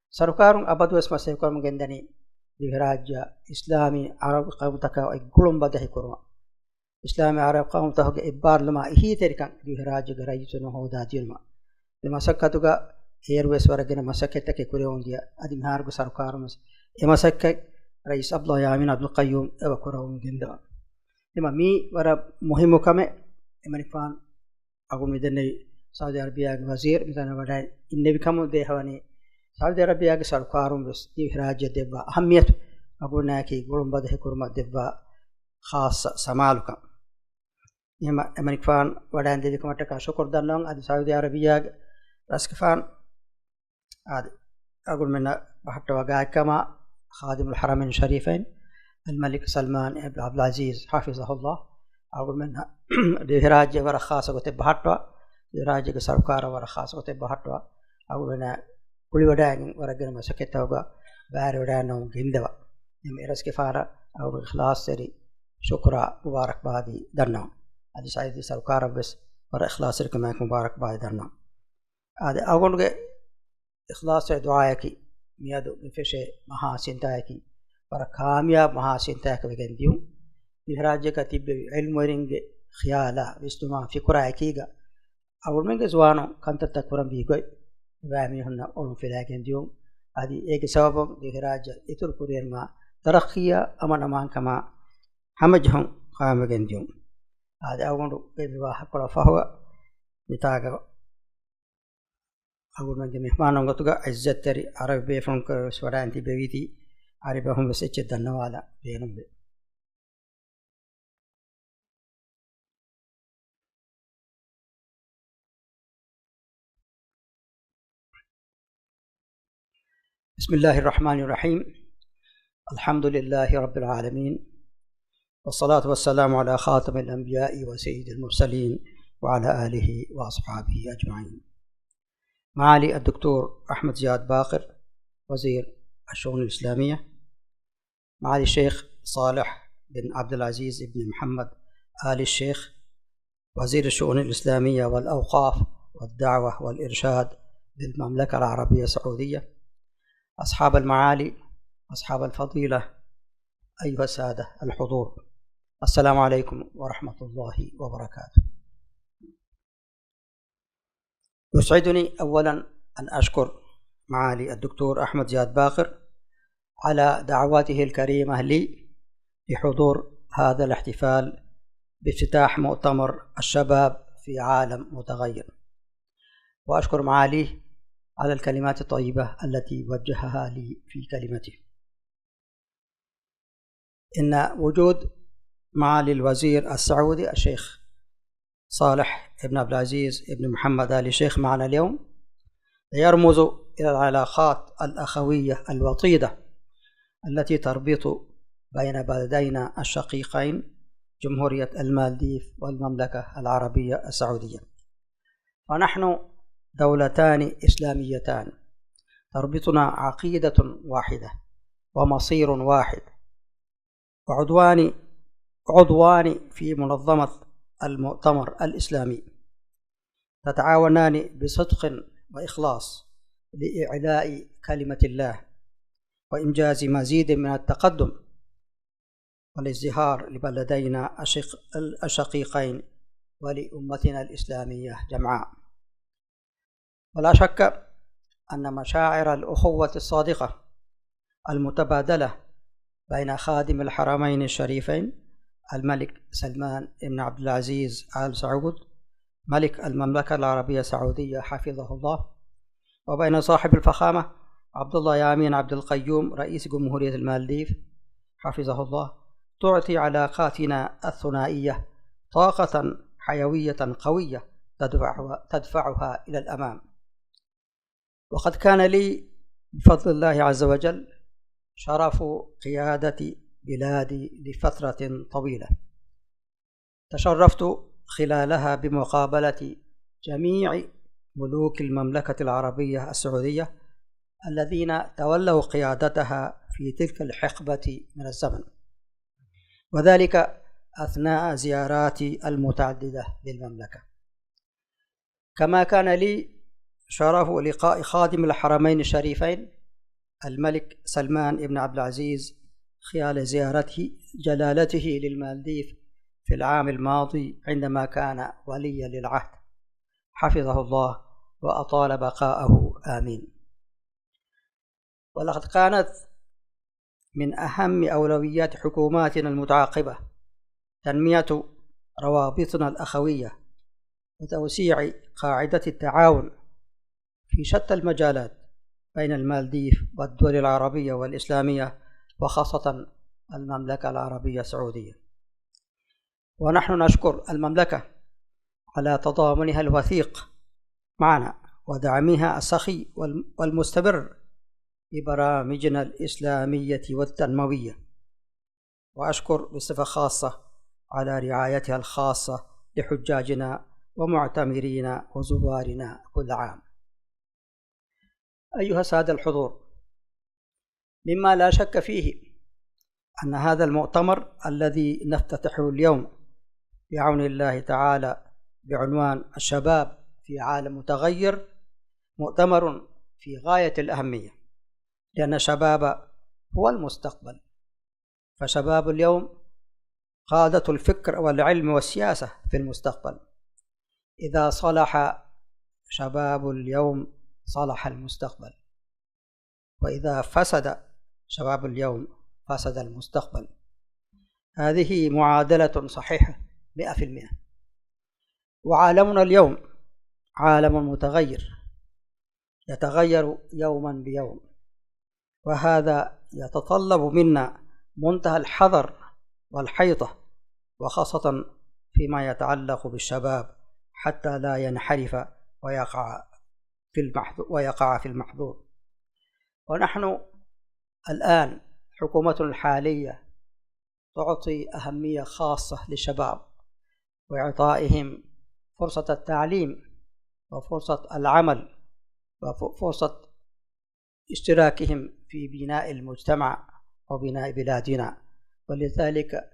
سركارون أبدو اسمه سيكون مجندني لفراجة إسلامي عرب قوم تكا كلهم بدأ يكرما إسلامي عرب قوم تهجى إبار لما هي تركان لفراجة جرايتنا هو داجيلما لما سكتوجا هيروس ورجنا مسكتة كوريون ديا أدم هارجو سركارمس إما سكت رئيس عبد الله يامين عبد القيوم أو كوريون جندا لما مي ورا مهم كم إما نفان أقول مدني سعودي عربية وزير مثلا ولا إني بكمل ده هواني سعودي عربية سركارم بس لفراجة دبا أهمية أقول ناكي قولهم بدأ كورما دبا خاص سمالكم يما أمريكا فان ولا عندي كم تكا شكر دانون أدي سعودي عربية راسكفان هذا أقول منا بحط وقاع كما خادم الحرمين الشريفين الملك سلمان بن عبد العزيز حفظه الله أقول منا لهراجة ورخاصة وتب حطوا لهراجة سركارة ورخاصة وتب حطوا أقول منا كل وداعي ورجل مسكتة وقا بار وداعنهم جندوا يما راسكفارة أو بالإخلاص سري شكرا مبارك بعدي دانون هذه سعيد سركارة بس ورا إخلاص لكم مبارك بعد دانون هذا أقول إخلاص دعائك ميادو بفشة محاسن تاعك بركاميا محاسن تاعك بجنديو لهراجة كتب علم ورنج خيالا بستما فكرة أكيدا أول من جزوانو كنت تكرم بيجي بعمي هنا أولم في الجنديو هذه إيك سبب لهراجة إتر كورير ما ترقية أمان كما همجهم قام جنديو هذا أول بواحد كلا فهو بتاعك أقول من جميع ما نقطع عزت تري عرب بيفهم كسورة أنتي بيتي عربهم بس إيش الدنوا على بينهم بي. بسم الله الرحمن الرحيم الحمد لله رب العالمين والصلاة والسلام على خاتم الأنبياء وسيد المرسلين وعلى آله وأصحابه أجمعين. معالي الدكتور أحمد زياد باقر وزير الشؤون الإسلامية، معالي الشيخ صالح بن عبد العزيز بن محمد آل الشيخ وزير الشؤون الإسلامية والأوقاف والدعوة والإرشاد بالمملكة العربية السعودية، أصحاب المعالي، أصحاب الفضيلة، أيها السادة الحضور، السلام عليكم ورحمة الله وبركاته. يسعدني أولا أن أشكر معالي الدكتور أحمد زياد باقر على دعوته الكريمة لي لحضور هذا الاحتفال بافتتاح مؤتمر الشباب في عالم متغير، وأشكر معاليه على الكلمات الطيبة التي وجهها لي في كلمته. إن وجود معالي الوزير السعودي الشيخ صالح بن عبد العزيز بن محمد آل الشيخ معنا اليوم يرمز إلى العلاقات الأخوية الوطيدة التي تربط بين بلدينا الشقيقين جمهورية المالديف والمملكة العربية السعودية. ونحن دولتان إسلاميتان تربطنا عقيدة واحدة ومصير واحد، وعضوان في منظمة المؤتمر الإسلامي، تتعاونان بصدق وإخلاص لإعلاء كلمة الله وإنجاز مزيد من التقدم والازدهار لبلدينا الشقيقين ولأمتنا الإسلامية جمعاء. ولا شك أن مشاعر الأخوة الصادقة المتبادلة بين خادم الحرمين الشريفين الملك سلمان بن عبد العزيز آل سعود ملك المملكة العربية السعودية حفظه الله، وبين صاحب الفخامة عبد الله يامين عبد القيوم رئيس جمهورية المالديف حفظه الله، تعطي علاقاتنا الثنائية طاقة حيوية قوية تدفعها إلى الأمام. وقد كان لي بفضل الله عز وجل شرف قيادة بلادي لفترة طويلة، تشرفت خلالها بمقابلة جميع ملوك المملكة العربية السعودية الذين تولوا قيادتها في تلك الحقبة من الزمن، وذلك أثناء زياراتي المتعددة للمملكة. كما كان لي شرف لقاء خادم الحرمين الشريفين الملك سلمان بن عبد العزيز خلال زيارته جلالته للمالديف في العام الماضي عندما كان وليا للعهد، حفظه الله وأطال بقاءه آمين. ولقد كانت من أهم أولويات حكوماتنا المتعاقبة تنمية روابطنا الأخوية وتوسيع قاعدة التعاون في شتى المجالات بين المالديف والدول العربية والإسلامية وخاصة المملكة العربية السعودية. ونحن نشكر المملكة على تضامنها الوثيق معنا ودعمها السخي والمستمر لبرامجنا الإسلامية والتنموية، وأشكر بصفة خاصة على رعايتها الخاصة لحجاجنا ومعتمرين وزوارنا كل عام. أيها السادة الحضور، مما لا شك فيه أن هذا المؤتمر الذي نفتتحه اليوم بعون الله تعالى بعنوان الشباب في عالم متغير مؤتمر في غاية الأهمية، لأن الشباب هو المستقبل، فشباب اليوم قادة الفكر والعلم والسياسة في المستقبل. إذا صلح شباب اليوم صلح المستقبل، وإذا فسد شباب اليوم فسد المستقبل. هذه معادلة صحيحة 100%. وعالمنا اليوم عالم متغير يتغير يوما بيوم، وهذا يتطلب منا منتهى الحذر والحيطة، وخاصة فيما يتعلق بالشباب حتى لا ينحرف ويقع في المحظور. ونحن الآن حكومتنا الحالية تعطي أهمية خاصة للشباب وإعطائهم فرصة التعليم وفرصة العمل وفرصة اشتراكهم في بناء المجتمع وبناء بلادنا. ولذلك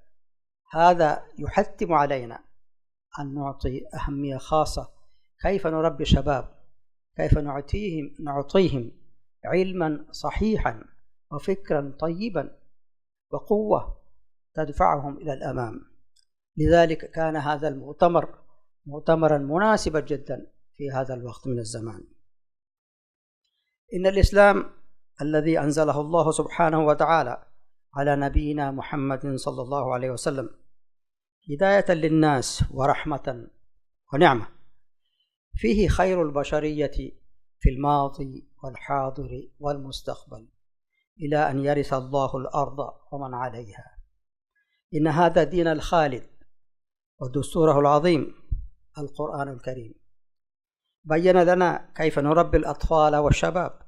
هذا يحتم علينا أن نعطي أهمية خاصة كيف نربي الشباب، كيف نعطيهم علما صحيحا وفكرا طيبا وقوة تدفعهم إلى الأمام. لذلك كان هذا المؤتمر مؤتمرا مناسبا جدا في هذا الوقت من الزمان. إن الإسلام الذي أنزله الله سبحانه وتعالى على نبينا محمد صلى الله عليه وسلم هداية للناس ورحمة ونعمة، فيه خير البشرية في الماضي والحاضر والمستقبل إلى أن يرث الله الأرض ومن عليها. إن هذا دين الخالد ودستوره العظيم القرآن الكريم بين لنا كيف نربي الأطفال والشباب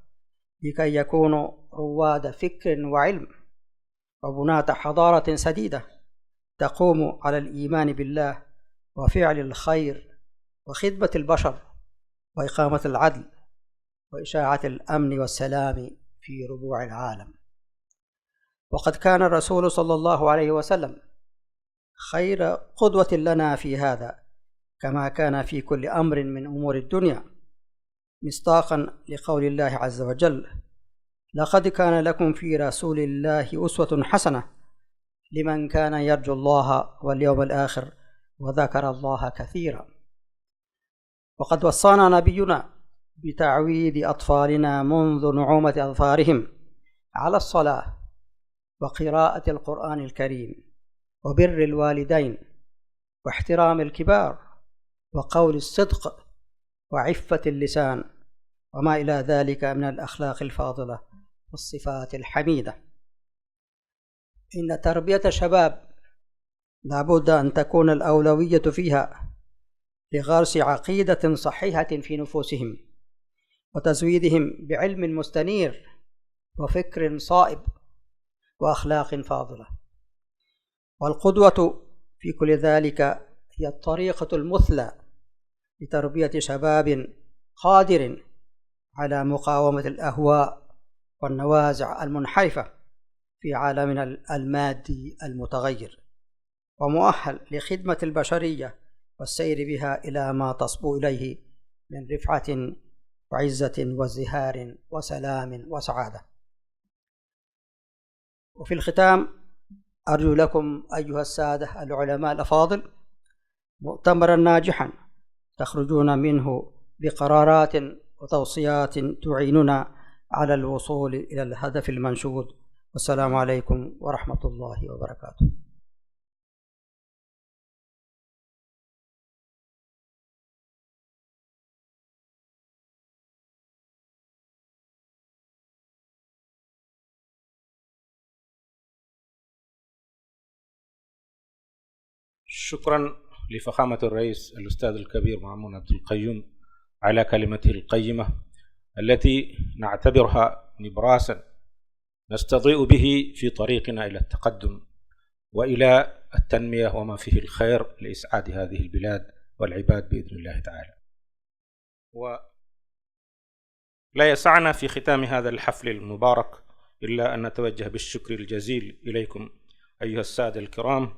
لكي يكونوا رواد فكر وعلم وبناة حضارة سديدة تقوم على الإيمان بالله وفعل الخير وخدمة البشر وإقامة العدل وإشاعة الأمن والسلام في ربوع العالم. وقد كان الرسول صلى الله عليه وسلم خير قدوة لنا في هذا، كما كان في كل أمر من أمور الدنيا، مصداقا لقول الله عز وجل: لقد كان لكم في رسول الله أسوة حسنة لمن كان يرجو الله واليوم الآخر وذكر الله كثيرا. وقد وصانا نبينا بتعويد أطفالنا منذ نعومة أظفارهم على الصلاة وقراءة القرآن الكريم وبر الوالدين واحترام الكبار وقول الصدق وعفة اللسان وما إلى ذلك من الأخلاق الفاضلة والصفات الحميدة. إن تربية الشباب لابد أن تكون الأولوية فيها لغرس عقيدة صحيحة في نفوسهم وتزويدهم بعلم مستنير وفكر صائب وأخلاق فاضلة. والقدوة في كل ذلك هي الطريقة المثلى لتربية شباب قادر على مقاومة الأهواء والنوازع المنحرفة في عالمنا المادي المتغير، ومؤهل لخدمة البشرية والسير بها إلى ما تصبو إليه من رفعة وعزة وازدهار وسلام وسعادة. وفي الختام أرجو لكم أيها السادة العلماء الأفاضل مؤتمرا ناجحا تخرجون منه بقرارات وتوصيات تعيننا على الوصول إلى الهدف المنشود. والسلام عليكم ورحمة الله وبركاته. شكرا لفخامة الرئيس الأستاذ الكبير مأمون عبد القيوم على كلمته القيمة التي نعتبرها نبراسا نستضيء به في طريقنا إلى التقدم وإلى التنمية وما فيه الخير لإسعاد هذه البلاد والعباد بإذن الله تعالى. ولا يسعنا في ختام هذا الحفل المبارك إلا أن نتوجه بالشكر الجزيل إليكم أيها السادة الكرام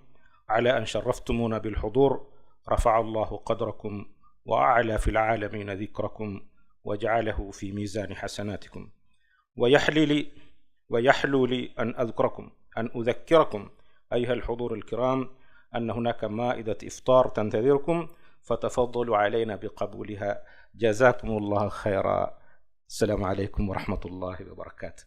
على أن شرفتمونا بالحضور. رفع الله قدركم وأعلى في العالمين ذكركم وجعله في ميزان حسناتكم. ويحلو لي أن أذكركم أيها الحضور الكرام أن هناك مائدة إفطار تنتظركم، فتفضلوا علينا بقبولها. جزاكم الله خيرا. السلام عليكم ورحمة الله وبركاته.